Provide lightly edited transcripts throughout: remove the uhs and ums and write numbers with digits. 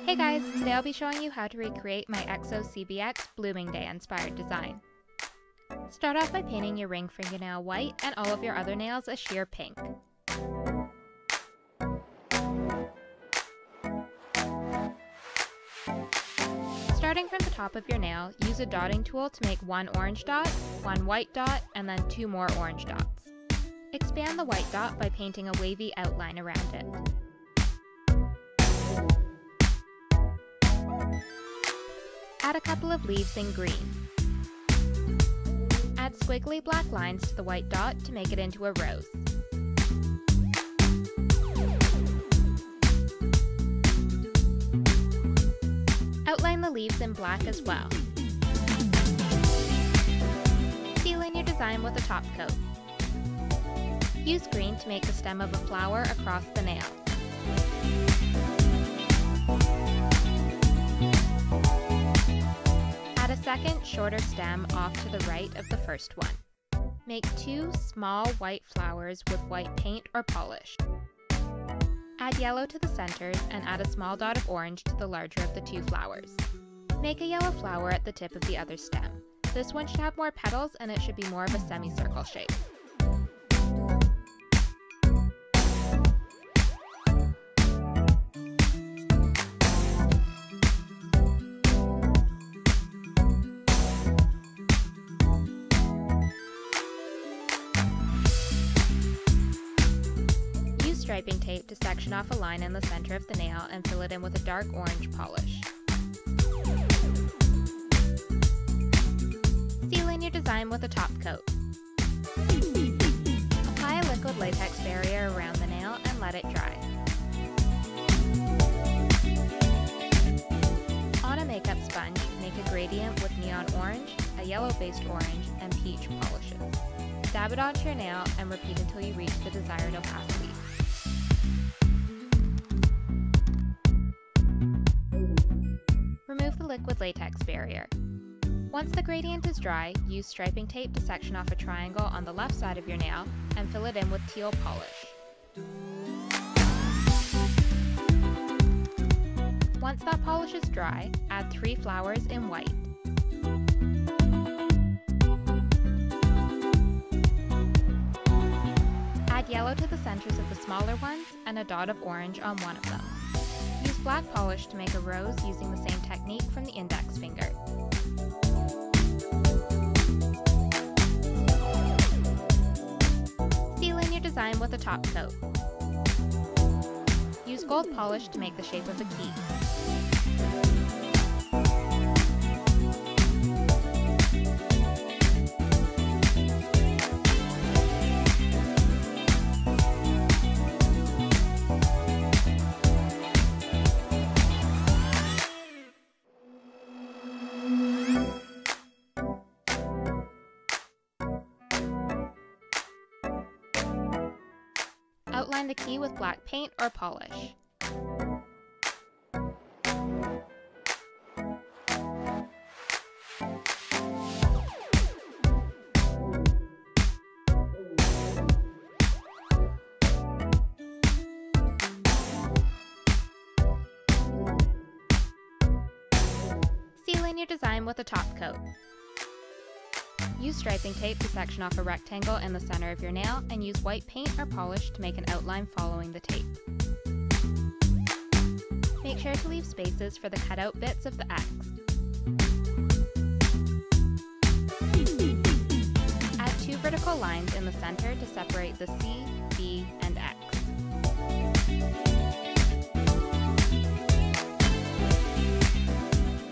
Hey guys, today I'll be showing you how to recreate my EXO-CBX Blooming Day inspired design. Start off by painting your ring fingernail white and all of your other nails a sheer pink. Starting from the top of your nail, use a dotting tool to make one orange dot, one white dot, and then two more orange dots. Expand the white dot by painting a wavy outline around it. Add a couple of leaves in green. Add squiggly black lines to the white dot to make it into a rose. Outline the leaves in black as well. Seal in your design with a top coat. Use green to make the stem of a flower across the nail. Add a second, shorter stem off to the right of the first one. Make two small white flowers with white paint or polish. Add yellow to the centers and add a small dot of orange to the larger of the two flowers. Make a yellow flower at the tip of the other stem. This one should have more petals and it should be more of a semicircle shape. Striping tape to section off a line in the center of the nail and fill it in with a dark orange polish. Seal in your design with a top coat. Apply a liquid latex barrier around the nail and let it dry. On a makeup sponge, make a gradient with neon orange, a yellow-based orange, and peach polishes. Dab it onto your nail and repeat until you reach the desired opacity. Remove the liquid latex barrier. Once the gradient is dry, use striping tape to section off a triangle on the left side of your nail and fill it in with teal polish. Once that polish is dry, add 3 flowers in white. Add yellow to the centers of the smaller ones and a dot of orange on one of them. Use black polish to make a rose using the same technique from the index finger. Seal in your design with a top coat. Use gold polish to make the shape of a key. Outline the key with black paint or polish. Seal in your design with a top coat. Use striping tape to section off a rectangle in the center of your nail and use white paint or polish to make an outline following the tape. Make sure to leave spaces for the cutout bits of the X. Add 2 vertical lines in the center to separate the C, B, and X.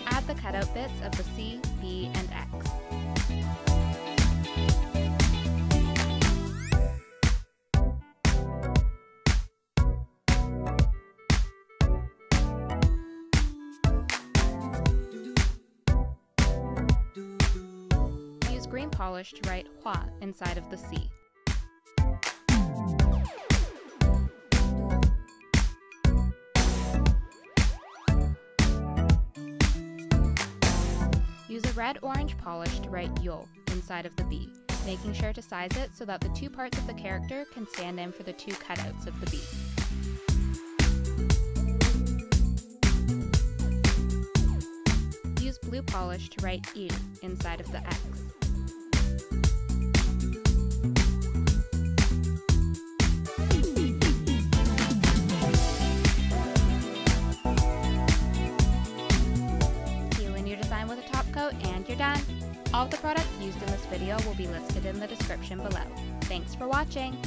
Add the cutout bits of the C, B, and X. Green polish to write Hua inside of the C. Use a red-orange polish to write Yo inside of the B, making sure to size it so that the 2 parts of the character can stand in for the 2 cutouts of the B. blue polish to write U inside of the X. With a top coat and you're done. All of the products used in this video will be listed in the description below. Thanks for watching!